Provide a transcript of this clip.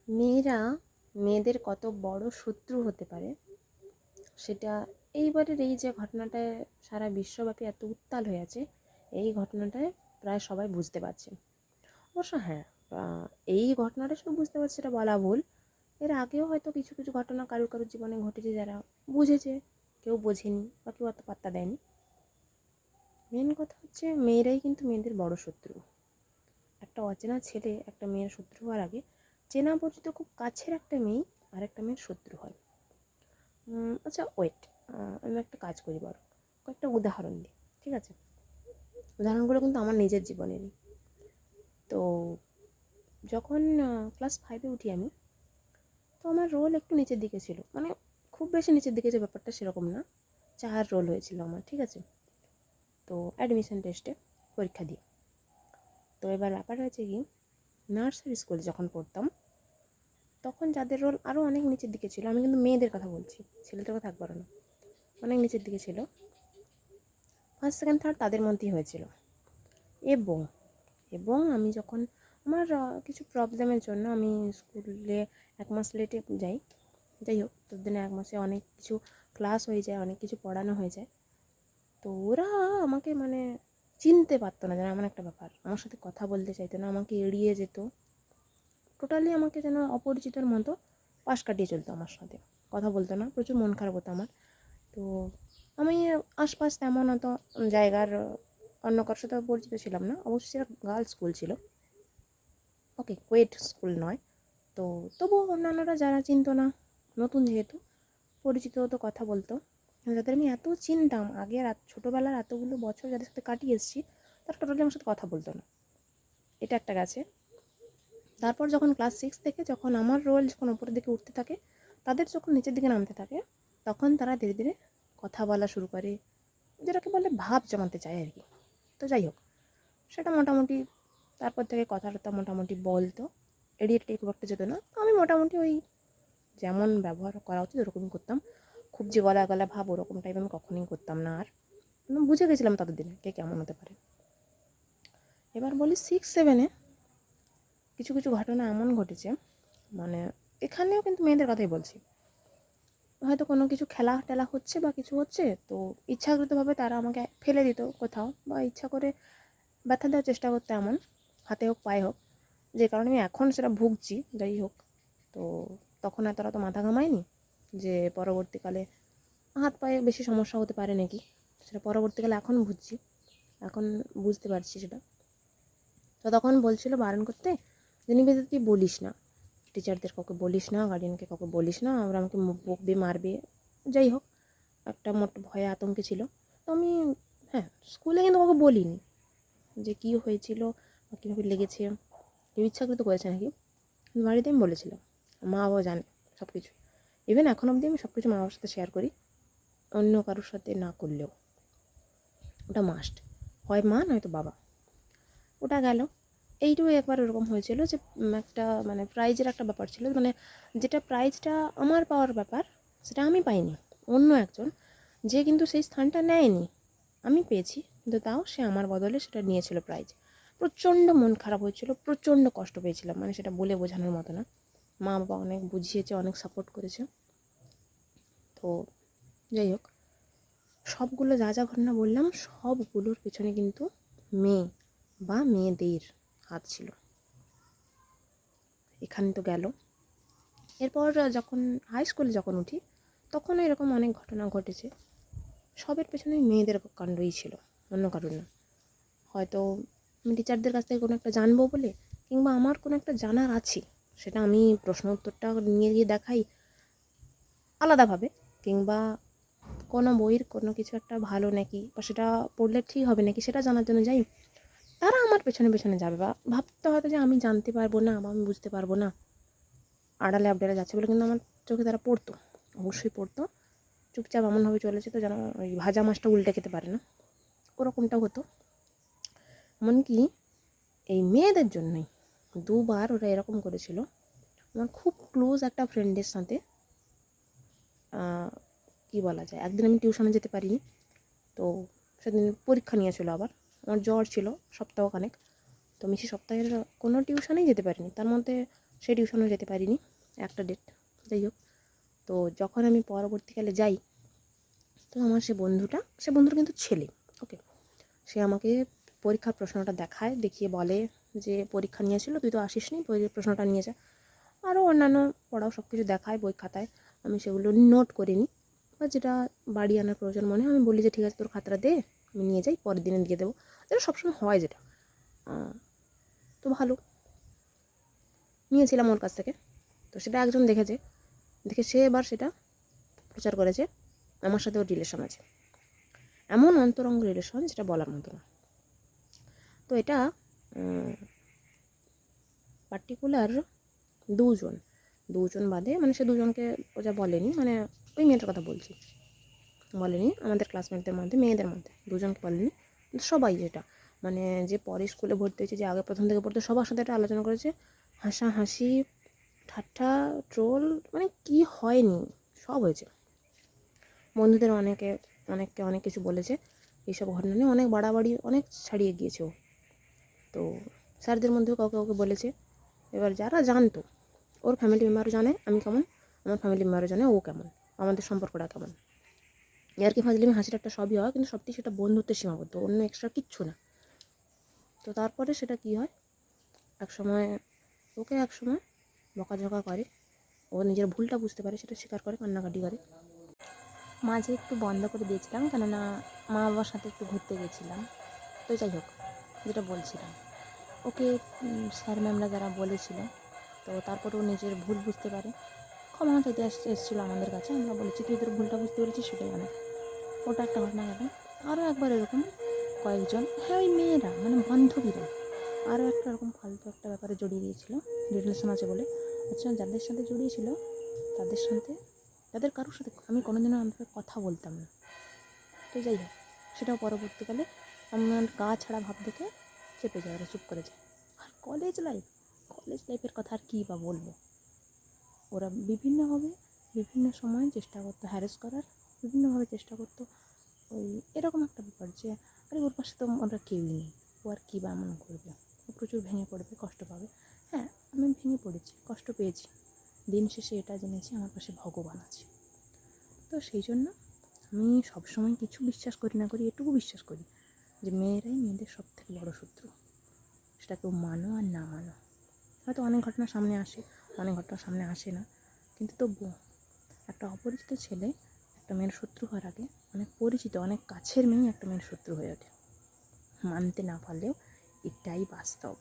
মেয়েরা মেয়েদের কত বড় শত্রু হতে পারে সেটা এইবারের এই যে ঘটনাটায় সারা বিশ্বব্যাপী এত উত্তাল হয়ে আছে, এই ঘটনাটায় প্রায় সবাই বুঝতে পারছে। অবশ্য হ্যাঁ, এই ঘটনাটা শুধু বুঝতে পারছে সেটা বলা ভুল। এর আগেও হয়তো কিছু কিছু ঘটনা কারুর কারুর জীবনে ঘটেছে যারা বুঝেছে, কেউ বোঝেনি বা কেউ অত পাত্তা দেয়নি। মেন কথা হচ্ছে মেয়েরাই কিন্তু মেয়েদের বড় শত্রু। একটা অচেনা ছেলে একটা মেয়ের শত্রু হওয়ার আগে চেনা পরিচিত খুব কাছের একটা মেয়েই আরেকটা মেয়ের শত্রু হয়। আচ্ছা ওয়েট, আমি একটা কাজ করি, বড় কয়েকটা উদাহরণ দিই, ঠিক আছে? উদাহরণগুলো কিন্তু আমার নিজের জীবনেরই। তো যখন ক্লাস 5-এ উঠি আমি, তো আমার রোল একটু নিচের দিকে ছিল, মানে খুব বেশি নিচের দিকে যে ব্যাপারটা সেরকম না, 4 রোল হয়েছিল আমার, ঠিক আছে? তো অ্যাডমিশন টেস্টে পরীক্ষা দিই। তো এবার ব্যাপার হয়েছে কি, নার্সারি স্কুলে যখন পড়তাম তখন যাদের রোল আরও অনেক নিচের দিকে ছিল, আমি কিন্তু মেয়েদের কথা বলছি, ছেলেদের কথা একবারও না, অনেক নিচের দিকে ছিল, ফার্স্ট সেকেন্ড থার্ড তাদের মধ্যেই হয়েছিল। এবং এবং আমি যখন আমার কিছু প্রবলেমের জন্য আমি স্কুলে 1 মাস লেটে যাই, যাই হোক ততদিনে 1 মাসে অনেক কিছু ক্লাস হয়ে যায়, অনেক কিছু পড়ানো হয়ে যায়। তো ওরা আমাকে মানে চিনতে পারতো না, যেন এমন একটা ব্যাপার, আমার সাথে কথা বলতে চাইতো না, আমাকে এড়িয়ে যেত, টোটালি আমাকে যেন অপরিচিতর মতো পাশ কাটিয়ে চলতো, আমার সাথে কথা বলতো না, প্রচুর মন খারাপ হতো আমার। তো আমি আশপাশ তেমন অত জায়গার অন্য কারোর সাথে পরিচিত ছিলাম না, অবশ্যই সেটা গার্লস স্কুল ছিল, ওকে কোয়েট স্কুল নয়। তো তবুও অন্যান্যরা যারা চিনতো না, নতুন যেহেতু, পরিচিত হতো, কথা বলতো, যাদের আমি এত চিনতাম আগের ছোটোবেলার এতগুলো বছর যাদের সাথে কাটিয়ে এসেছি, তারা টোটালি আমার সাথে কথা বলতো না। এটা একটা গেছে। তারপর যখন ক্লাস 6 থেকে যখন আমার রোল যখন উপরের দিকে উঠতে থাকে, তাদের যখন নিচের দিকে নামতে থাকে, তখন তারা ধীরে ধীরে কথা বলা শুরু করে, যেটাকে বলে ভাব জমাতে চায় আর কি। তো যাই হোক, সেটা মোটামুটি তারপর থেকে কথাটা মোটামুটি বলতো, এড়িয়ে টেড়িয়ে খুব একটা যেত না। আমি মোটামুটি ওই যেমন ব্যবহার করা উচিত ওরকমই করতাম, খুব যে গলা গলা ভাব ওরকম টাইপ আমি কখনোই করতাম না। আর বুঝে গেছিলাম ততদিনে কে কেমন হতে পারে। এবার বলি 6-7-এ কিছু কিছু ঘটনা এমন ঘটেছে, মানে এখানেও কিন্তু মেয়েদের কথাই বলছি, হয়তো কোনো কিছু খেলা টেলা হচ্ছে বা কিছু হচ্ছে, তো ইচ্ছাকৃতভাবে তারা আমাকে ফেলে দিত কোথাও, বা ইচ্ছা করে ব্যথা দেওয়ার চেষ্টা করতো, এমন হাতে হোক পায়ে হোক, যে কারণে আমি এখন সেটা ভুগছি। যাই হোক, তো তখন এতটা তো মাথা ঘামায়নি যে পরবর্তীকালে হাত পায়ে বেশি সমস্যা হতে পারে নাকি, সেটা পরবর্তীকালে এখন বুঝছি, এখন বুঝতে পারছি সেটা। তো তখন বলছিল বারণ করতে, যে নিবেদিতা তুই বলিস না, টিচারদের কাউকে বলিস না, গার্ডিয়ানকে কাউকে বলিস না, ওরা আমাকে বকবে মারবে। যাই হোক, একটা মোট ভয়ে আতঙ্কে ছিল। তো আমি, হ্যাঁ, স্কুলে কিন্তু কাউকে বলিনি যে কী হয়েছিল বা কীভাবে লেগেছে, কেউ ইচ্ছাকৃত করেছে নাকি, বাড়িতে আমি বলেছিলাম, মা বাবা জানে সব কিছু। ইভেন এখন অবধি আমি সব কিছু মা বাবার সাথে শেয়ার করি, অন্য কারোর সাথে না করলেও, ওটা মাস্ট, হয় মা নয়তো বাবা। ওটা গেল। এইটুকু একবার ওরকম হয়েছিল যে একটা মানে প্রাইজের একটা ব্যাপার ছিল, মানে যেটা প্রাইজটা আমার পাওয়ার ব্যাপার সেটা আমি পাইনি, অন্য একজন, যে কিন্তু সেই স্থানটা নেয়নি, আমি পেয়েছি, কিন্তু তাও সে আমার বদলে সেটা নিয়েছিল প্রাইজ। প্রচণ্ড মন খারাপ হয়েছিল, প্রচণ্ড কষ্ট পেয়েছিলাম, মানে সেটা বলে বোঝানোর মতো না। মা বাবা অনেক বুঝিয়েছে, অনেক সাপোর্ট করেছে। তো যাই হোক, সবগুলো যা যা ঘটনা বললাম সবগুলোর পেছনে কিন্তু মেয়ে বা মেয়েদের হাত ছিল। এখানে তো গেল। এরপর যখন হাই স্কুলে যখন উঠি, তখনও এরকম অনেক ঘটনা ঘটেছে, সবের পেছনে মেয়েদের কাণ্ডই ছিল, অন্য কারণ না। হয়তো আমি টিচারদের কাছ থেকে কোনো একটা জানবো বলে, কিংবা আমার কোনো একটা জানার আছে, সেটা আমি প্রশ্ন উত্তরটা নিয়ে গিয়ে দেখাই আলাদাভাবে, কিংবা কোনো বইয়ের কোনো কিছু একটা ভালো নাকি বা সেটা পড়লে ঠিক হবে নাকি সেটা জানার জন্য যাই, তারা আমার পেছনে পেছনে যাবে, বা ভাবতে হয়তো যে আমি জানতে পারবো না বা আমি বুঝতে পারবো না, আড়ালে আপডালে যাচ্ছে বলে, কিন্তু আমার চোখে তারা পড়তো, অবশ্যই পড়তো। চুপচাপ এমনভাবে চলেছে তো যেন ওই ভাজা মাছটা উল্টে খেতে পারে না, ওরকমটাও হতো। এমনকি এই মেয়েদের জন্যই 2বার ওরা এরকম করেছিল। আমার খুব ক্লোজ একটা ফ্রেন্ডের সাথে কী বলা যায়, একদিন আমি টিউশনে যেতে পারিনি, তো সেদিন পরীক্ষা নিয়েছিল, আবার আমার জ্বর ছিল সপ্তাহখানেক। তো মিশি সপ্তাহের কোনো টিউশনেই যেতে পারিনি, তার মধ্যে সেই টিউশনেও যেতে পারিনি, একটা ডেট। যাই হোক, তো যখন আমি পরবর্তীকালে যাই, তো আমার সে বন্ধুর কিন্তু ছেলে, ওকে, সে আমাকে পরীক্ষার প্রশ্নটা দেখিয়ে বলে যে পরীক্ষা নিয়েছিল, তুই তো আসিসনি, প্রশ্নটা নিয়ে যা। আরও অন্যান্য পড়াও সব কিছু দেখায় বই খাতায়, আমি সেগুলো নোট করে নিই, বা যেটা বাড়ি আনার প্রয়োজন মনে হয় আমি বলি যে ঠিক আছে তোর খাতাটা দে, আমি নিয়ে যাই, পরের দিনে দিয়ে দেবো, যেটা সবসময় হয় যেটা। তো ভালো নিয়েছিলাম ওর কাছ থেকে। তো সেটা একজন দেখে সে এবার সেটা প্রচার করেছে আমার সাথে ওর রিলেশন আছে, এমন অন্তরঙ্গ রিলেশন যেটা বলার মতো না। তো এটা পার্টিকুলার দুজন বাদে, মানে সে দুজনকে ও যা বলেনি, মানে ওই মেয়েটার কথা বলেনি, আমাদের ক্লাসমেটদের মধ্যে মেয়েদের মধ্যে দুজনকে বলেনি, কিন্তু সবাই যেটা মানে যে পরে স্কুলে ভর্তি হয়েছে, যে আগে প্রথম থেকে পড়তে, সবার সাথে এটা আলোচনা করেছে, হাসাহাসি ঠাট্টা ট্রোল, মানে কি হয়নি, সব হয়েছে। বন্ধুদের অনেকে অনেক কিছু বলেছে এইসব ঘটনা নিয়ে, অনেক বাড়াবাড়ি, অনেক ছাড়িয়ে গিয়েছে ও। তো স্যারদের মধ্যেও কাউকে বলেছে। এবার যারা জানতো, ওর ফ্যামিলি মেম্বারও জানে আমি কেমন, আমার ফ্যামিলি মেম্বারও জানে ও কেমন, আমাদের সম্পর্কটা কেমন। ইয়ার্কি ফাজলিমি হাসির একটা সবই হয়, কিন্তু সত্যি সেটা বন্ধুত্বের সীমাবদ্ধ, অন্য এক্সট্রা কিচ্ছু না। তো তারপরে সেটা কি হয়, ওকে এক সময় বকাঝকা করে, ও নিজের ভুলটা বুঝতে পারে, সেটা স্বীকার করে, কান্নাকাটি করে। মাঝে একটু বন্ধ করে দিয়েছিলাম, কেননা মা বাবার সাথে একটু ঘুরতে গেছিলাম। তো যাই হোক, যেটা বলছিলাম, ওকে স্যার ম্যামরা যারা বলেছিল, তো তারপরে ও নিজের ভুল বুঝতে পারে, ক্ষমা চাইতে এসেছিলো আমাদের কাছে। আমরা বলেছি তুই তোর ভুলটা বুঝতে পেরেছিস, সেটাই অনেক। ওটা একটা ঘটনা গেল। আরও একবার এরকম কয়েকজন, হ্যাঁ ওই মেয়েরা মানে বান্ধবীরা, আরও একটা এরকম ফালতু একটা ব্যাপারে জড়িয়ে দিয়েছিলো, রিলেশন আছে বলে। আচ্ছা, যাদের সাথে জড়িয়েছিল তাদের কারোর সাথে আমি কোনোদিনও আমাদের কথা বলতাম না। তো যাই হোক, সেটাও পরবর্তীকালে আমার গা ছাড়া ভাব দেখে চেপে যায়, ওরা চুপ করে যায়। আর কলেজ লাইফের কথা আর কী বা বলবো, ওরা বিভিন্নভাবে বিভিন্ন সময় চেষ্টা করতো হ্যারাস করার, বিভিন্নভাবে চেষ্টা করতো ওই এরকম একটা ব্যাপার যে আরে ওর পাশে তো ওরা কেউই নেই, ও আর কী বা এমন করবে, ও প্রচুর ভেঙে পড়বে, কষ্ট পাবে। হ্যাঁ, আমি ভেঙে পড়েছি, কষ্ট পেয়েছি, দিন শেষে এটা জেনেছি আমার পাশে ভগবান আছে। তো সেই জন্য আমি সবসময় কিছু বিশ্বাস করি না করি, এটুকু বিশ্বাস করি যে মেয়েরাই মেয়েদের সব থেকে বড়ো শত্রু, সেটা কেউ মানো আর না মানো। হয়তো অনেক ঘটনা সামনে আসে, অনেক ঘটনা সামনে আসে না, কিন্তু তবুও একটা অপরিচিত ছেলে একটা মেয়ের শত্রু হওয়ার আগে অনেক পরিচিত, অনেক কাছের মেয়ে একটা মেয়ের শত্রু হয়ে ওঠে, মানতে না পারলেও এটাই বাস্তব।